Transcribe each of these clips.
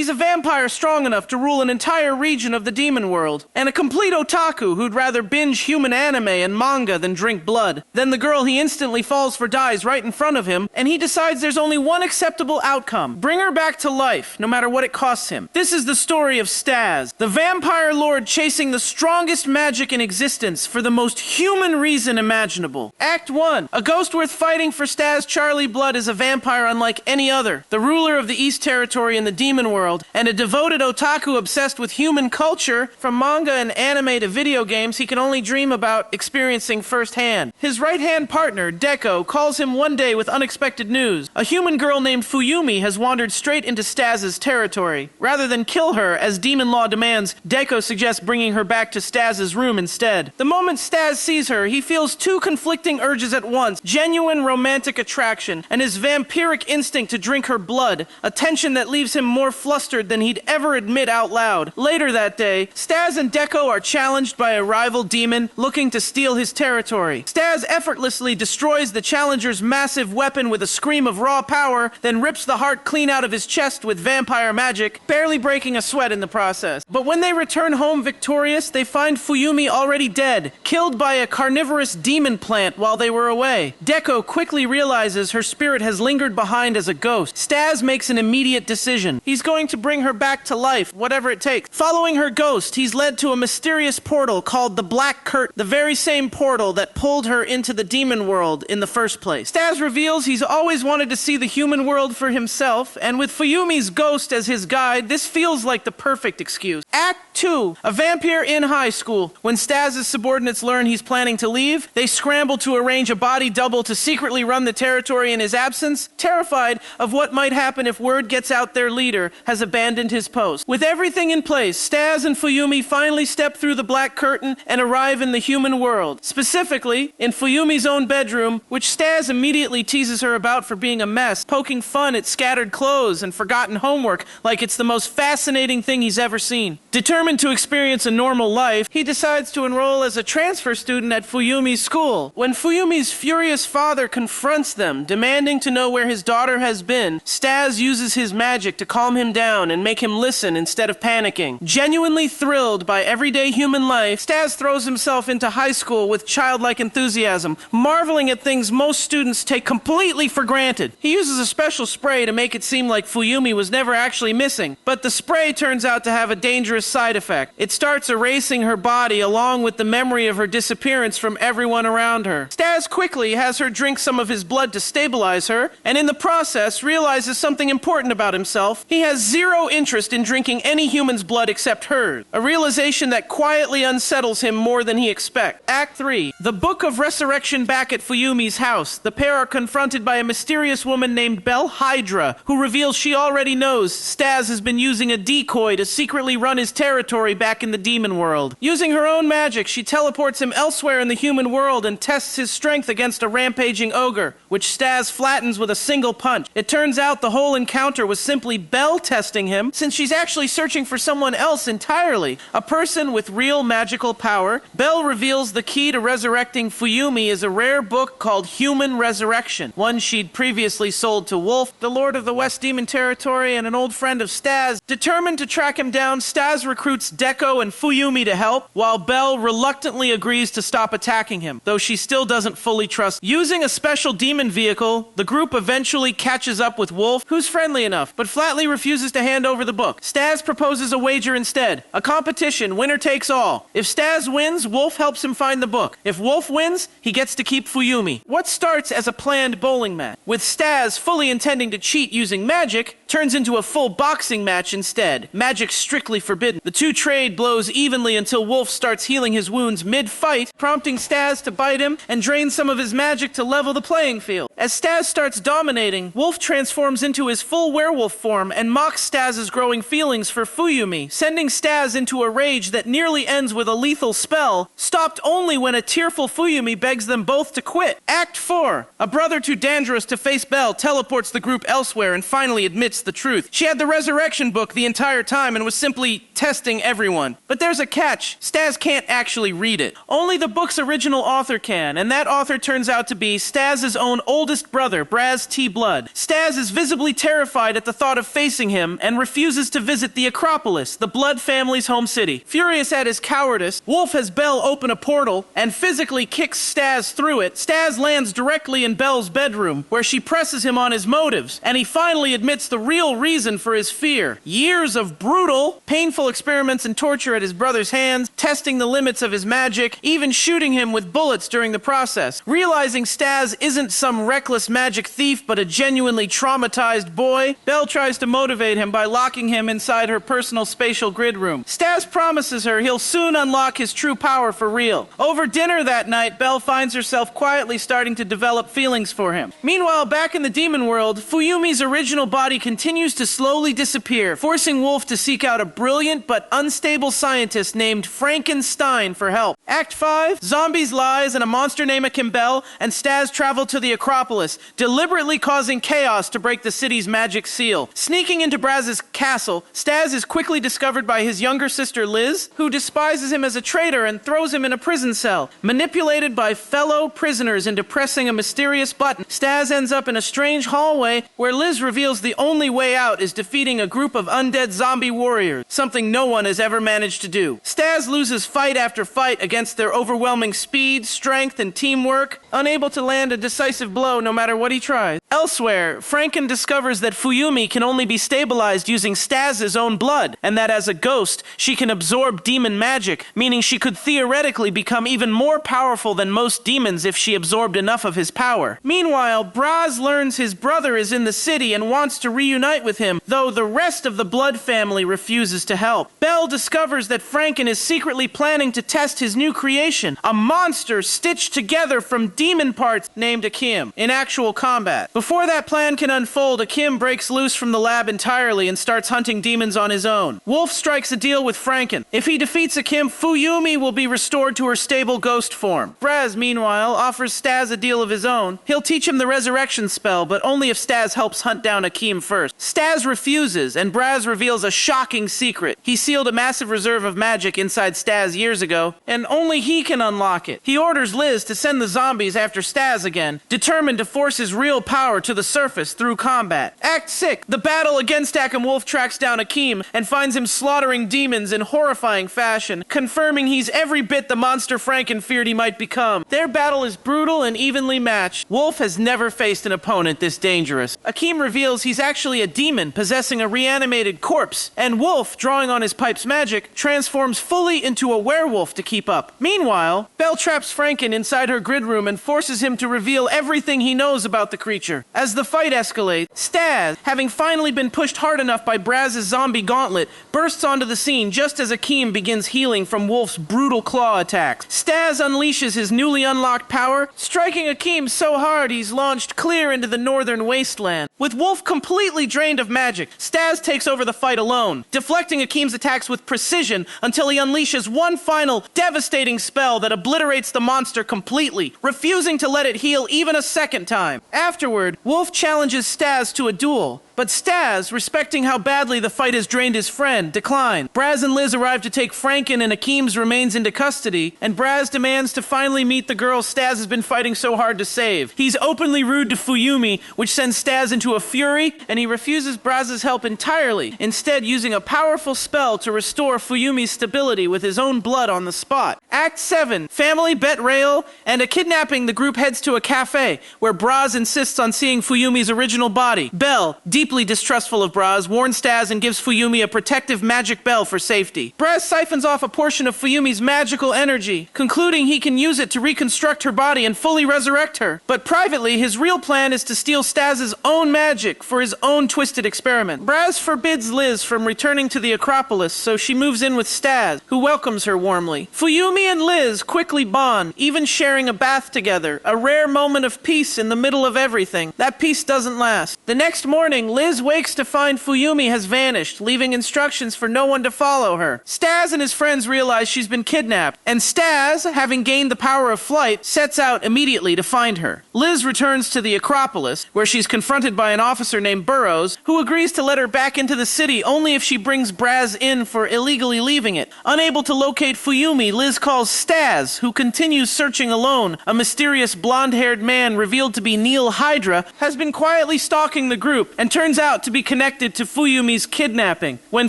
He's a vampire strong enough to rule an entire region of the demon world, and a complete otaku who'd rather binge human anime and manga than drink blood. Then the girl he instantly falls for dies right in front of him, and he decides there's only one acceptable outcome: bring her back to life, no matter what it costs him. This is the story of Staz, the vampire lord chasing the strongest magic in existence for the most human reason imaginable. Act 1. A ghost worth fighting for. Staz Charlie Blood is a vampire unlike any other, the ruler of the East Territory in the demon world, and a devoted otaku obsessed with human culture. From manga and anime to video games, he can only dream about experiencing firsthand. His right-hand partner, Deko, calls him one day with unexpected news. A human girl named Fuyumi has wandered straight into Staz's territory. Rather than kill her, as demon law demands, Deko suggests bringing her back to Staz's room instead. The moment Staz sees her, he feels two conflicting urges at once: genuine romantic attraction and his vampiric instinct to drink her blood, a tension that leaves him more flustered than he'd ever admit out loud. Later that day, Staz and Deko are challenged by a rival demon looking to steal his territory. Staz effortlessly destroys the challenger's massive weapon with a scream of raw power, then rips the heart clean out of his chest with vampire magic, barely breaking a sweat in the process. But when they return home victorious, they find Fuyumi already dead, killed by a carnivorous demon plant while they were away. Deko quickly realizes her spirit has lingered behind as a ghost. Staz makes an immediate decision. He's going to bring her back to life, whatever it takes. Following her ghost, he's led to a mysterious portal called the Black Curtain, the very same portal that pulled her into the demon world in the first place. Staz reveals he's always wanted to see the human world for himself, and with Fuyumi's ghost as his guide, this feels like the perfect excuse. Act 2. A vampire in high school. When Staz's subordinates learn he's planning to leave, they scramble to arrange a body double to secretly run the territory in his absence, terrified of what might happen if word gets out their leader has abandoned his post. With everything in place, Staz and Fuyumi finally step through the Black Curtain and arrive in the human world. Specifically, in Fuyumi's own bedroom, which Staz immediately teases her about for being a mess, poking fun at scattered clothes and forgotten homework like it's the most fascinating thing he's ever seen. Determined to experience a normal life, he decides to enroll as a transfer student at Fuyumi's school. When Fuyumi's furious father confronts them, demanding to know where his daughter has been, Staz uses his magic to calm him down and make him listen instead of panicking. Genuinely thrilled by everyday human life, Staz throws himself into high school with childlike enthusiasm, marveling at things most students take completely for granted. He uses a special spray to make it seem like Fuyumi was never actually missing, but the spray turns out to have a dangerous side effect. It starts erasing her body along with the memory of her disappearance from everyone around her. Staz quickly has her drink some of his blood to stabilize her, and in the process realizes something important about himself. He has zero interest in drinking any human's blood except hers, a realization that quietly unsettles him more than he expects. Act 3. The Book of Resurrection. Back at Fuyumi's house, the pair are confronted by a mysterious woman named Hydra, who reveals she already knows Staz has been using a decoy to secretly run his territory back in the demon world. Using her own magic, she teleports him elsewhere in the human world and tests his strength against a rampaging ogre, which Staz flattens with a single punch. It turns out the whole encounter was simply Belle testing him, since she's actually searching for someone else entirely, a person with real magical power. Belle reveals the key to resurrecting Fuyumi is a rare book called Human Resurrection, one she'd previously sold to Wolf, the Lord of the West Demon Territory and an old friend of Staz. Determined to track him down, Staz recruits Deko and Fuyumi to help, while Belle reluctantly agrees to stop attacking him, though she still doesn't fully trust. Using a special demon vehicle, the group eventually catches up with Wolf, who's friendly enough, but flatly refuses to hand over the book. Staz proposes a wager instead. A competition, winner takes all. If Staz wins, Wolf helps him find the book. If Wolf wins, he gets to keep Fuyumi. What starts as a planned bowling match, with Staz fully intending to cheat using magic, turns into a full boxing match instead. Magic strictly forbidden. The two trade blows evenly until Wolf starts healing his wounds mid-fight, prompting Staz to bite him and drain some of his magic to level the playing field. As Staz starts dominating, Wolf transforms into his full werewolf form and mocks Staz's growing feelings for Fuyumi, sending Staz into a rage that nearly ends with a lethal spell, stopped only when a tearful Fuyumi begs them both to quit. Act 4. A brother too dangerous to face Belle teleports the group elsewhere and finally admits the truth. She had the resurrection book the entire time and was simply testing everyone. But there's a catch. Staz can't actually read it. Only the book's original author can, and that author turns out to be Staz's own oldest brother, Braz Blood. Staz is visibly terrified at the thought of facing him, him and refuses to visit the Acropolis, the Blood family's home city. Furious at his cowardice, Wolf has Belle open a portal and physically kicks Staz through it. Staz lands directly in Belle's bedroom, where she presses him on his motives, and he finally admits the real reason for his fear. Years of brutal, painful experiments and torture at his brother's hands, testing the limits of his magic, even shooting him with bullets during the process. Realizing Staz isn't some reckless magic thief, but a genuinely traumatized boy, Belle tries to motivate him by locking him inside her personal spatial grid room. Staz promises her he'll soon unlock his true power for real. Over dinner that night, Belle finds herself quietly starting to develop feelings for him. Meanwhile, back in the demon world, Fuyumi's original body continues to slowly disappear, forcing Wolf to seek out a brilliant but unstable scientist named Frankenstein for help. Act 5, zombies, lies, and a monster named Akim and Staz travel to the Acropolis, deliberately causing chaos to break the city's magic seal. Sneaking into Braz's castle, Staz is quickly discovered by his younger sister Liz, who despises him as a traitor and throws him in a prison cell. Manipulated by fellow prisoners into pressing a mysterious button, Staz ends up in a strange hallway where Liz reveals the only way out is defeating a group of undead zombie warriors, something no one has ever managed to do. Staz loses fight after fight against their overwhelming speed, strength, and teamwork, unable to land a decisive blow no matter what he tries. Elsewhere, Franken discovers that Fuyumi can only be stabilized using Staz's own blood, and that as a ghost, she can absorb demon magic, meaning she could theoretically become even more powerful than most demons if she absorbed enough of his power. Meanwhile, Braz learns his brother is in the city and wants to reunite with him, though the rest of the Blood family refuses to help. Belle discovers that Franken is secretly planning to test his new creation, a monster stitched together from demon parts named Akim, in actual combat. Before that plan can unfold, Akim breaks loose from the lab entirely and starts hunting demons on his own. Wolf strikes a deal with Franken. If he defeats Akim, Fuyumi will be restored to her stable ghost form. Braz, meanwhile, offers Staz a deal of his own. He'll teach him the resurrection spell, but only if Staz helps hunt down Akim first. Staz refuses, and Braz reveals a shocking secret. He sealed a massive reserve of magic inside Staz years ago, and only he can unlock it. He orders Liz to send the zombies after Staz again, determined to force his real power to the surface through combat. Act 6. The battle against Akim. Wolf tracks down Akim and finds him slaughtering demons in horrifying fashion, confirming he's every bit the monster Franken feared he might become. Their battle is brutal and evenly matched. Wolf has never faced an opponent this dangerous. Akim reveals he's actually a demon possessing a reanimated corpse, and Wolf, drawing on his pipe's magic, transforms fully into a werewolf to keep up. Meanwhile, Belle traps Franken inside her grid room and forces him to reveal everything he knows about the creature. As the fight escalates, Staz, having finally been pushed hard enough by Braz's zombie gauntlet, bursts onto the scene just as Akim begins healing from Wolf's brutal claw attacks. Staz unleashes his newly unlocked power, striking Akim so hard he's launched clear into the northern wasteland. With Wolf completely drained of magic, Staz takes over the fight alone, deflecting Akim's attacks with precision until he unleashes one final, devastating spell that obliterates the monster completely, refusing to let it heal even a second time. Afterward, Wolf challenges Staz to a duel, but Staz, respecting how badly the fight has drained his friend, declined. Braz and Liz arrive to take Franken and Akim's remains into custody, and Braz demands to finally meet the girl Staz has been fighting so hard to save. He's openly rude to Fuyumi, which sends Staz into a fury, and he refuses Braz's help entirely, instead using a powerful spell to restore Fuyumi's stability with his own blood on the spot. Act 7. Family, betrayal, and a kidnapping. The group heads to a cafe, where Braz insists on seeing Fuyumi's original body. Belle, deeply distrustful of Braz, warns Staz and gives Fuyumi a protective magic bell for safety. Braz siphons off a portion of Fuyumi's magical energy, concluding he can use it to reconstruct her body and fully resurrect her. But privately, his real plan is to steal Staz's own magic for his own twisted experiment. Braz forbids Liz from returning to the Acropolis, so she moves in with Staz, who welcomes her warmly. Fuyumi and Liz quickly bond, even sharing a bath together, a rare moment of peace in the middle of everything. That peace doesn't last. The next morning, Liz wakes to find Fuyumi has vanished, leaving instructions for no one to follow her. Staz and his friends realize she's been kidnapped, and Staz, having gained the power of flight, sets out immediately to find her. Liz returns to the Acropolis, where she's confronted by an officer named Burroughs, who agrees to let her back into the city only if she brings Braz in for illegally leaving it. Unable to locate Fuyumi, Liz calls Staz, who continues searching alone. A mysterious blonde-haired man revealed to be Hydra has been quietly stalking the group, and turns turns out to be connected to Fuyumi's kidnapping. When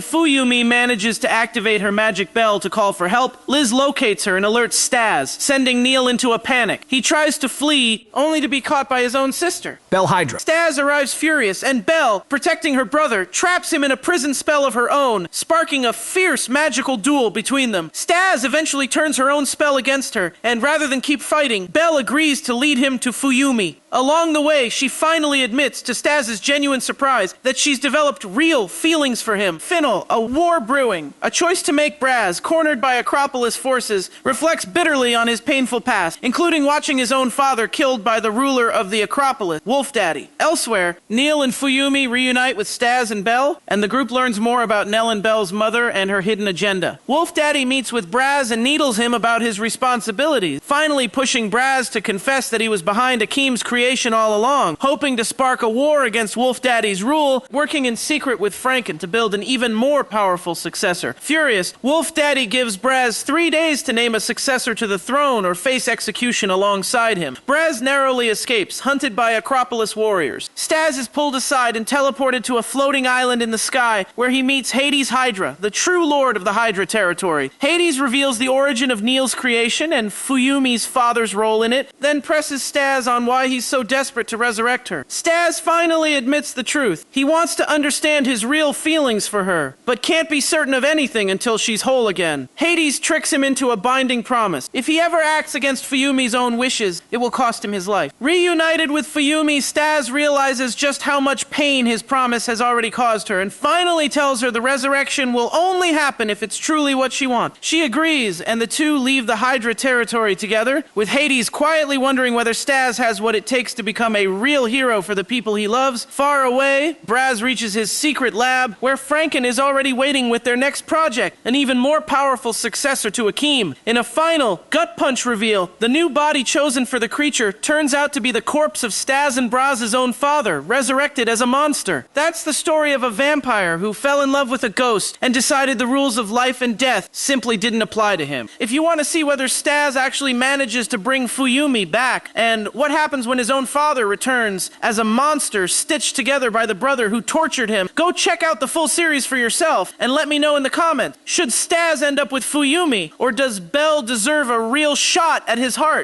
Fuyumi manages to activate her magic bell to call for help, Liz locates her and alerts Staz, sending Neil into a panic. He tries to flee, only to be caught by his own sister. Bell Hydra. Staz arrives furious, and Belle, protecting her brother, traps him in a prison spell of her own, sparking a fierce magical duel between them. Staz eventually turns her own spell against her, and rather than keep fighting, Belle agrees to lead him to Fuyumi. Along the way, she finally admits, to Staz's genuine surprise, that she's developed real feelings for him. Finnell, a war brewing. A choice to make Braz, cornered by Acropolis forces, reflects bitterly on his painful past, including watching his own father killed by the ruler of the Acropolis, Wolf Daddy. Elsewhere, Neil and Fuyumi reunite with Staz and Belle, and the group learns more about Nell and Belle's mother and her hidden agenda. Wolf Daddy meets with Braz and needles him about his responsibilities, finally pushing Braz to confess that he was behind Akim's creation all along, hoping to spark a war against Wolf Daddy's rule, working in secret with Franken to build an even more powerful successor. Furious, Wolf Daddy gives Braz 3 days to name a successor to the throne or face execution alongside him. Braz narrowly escapes, hunted by Acropolis warriors. Staz is pulled aside and teleported to a floating island in the sky where he meets Hades' Hydra, the true lord of the Hydra territory. Hades reveals the origin of Neil's creation and Fuyumi's father's role in it, then presses Staz on why he's so desperate to resurrect her. Staz finally admits the truth. He wants to understand his real feelings for her, but can't be certain of anything until she's whole again. Hades tricks him into a binding promise. If he ever acts against Fuyumi's own wishes, it will cost him his life. Reunited with Fuyumi, Staz realizes just how much pain his promise has already caused her, and finally tells her the resurrection will only happen if it's truly what she wants. She agrees, and the two leave the Hydra territory together, with Hades quietly wondering whether Staz has what it takes to become a real hero for the people he loves. Far away, Braz reaches his secret lab, where Franken is already waiting with their next project, an even more powerful successor to Akim. In a final, gut punch reveal, the new body chosen for the creature turns out to be the corpse of Staz and Braz's own father, resurrected as a monster. That's the story of a vampire who fell in love with a ghost and decided the rules of life and death simply didn't apply to him. If you want to see whether Staz actually manages to bring Fuyumi back, and what happens when his own father returns as a monster stitched together by the brother who tortured him, go check out the full series for yourself and let me know in the comments. Should Staz end up with Fuyumi, or does Belle deserve a real shot at his heart?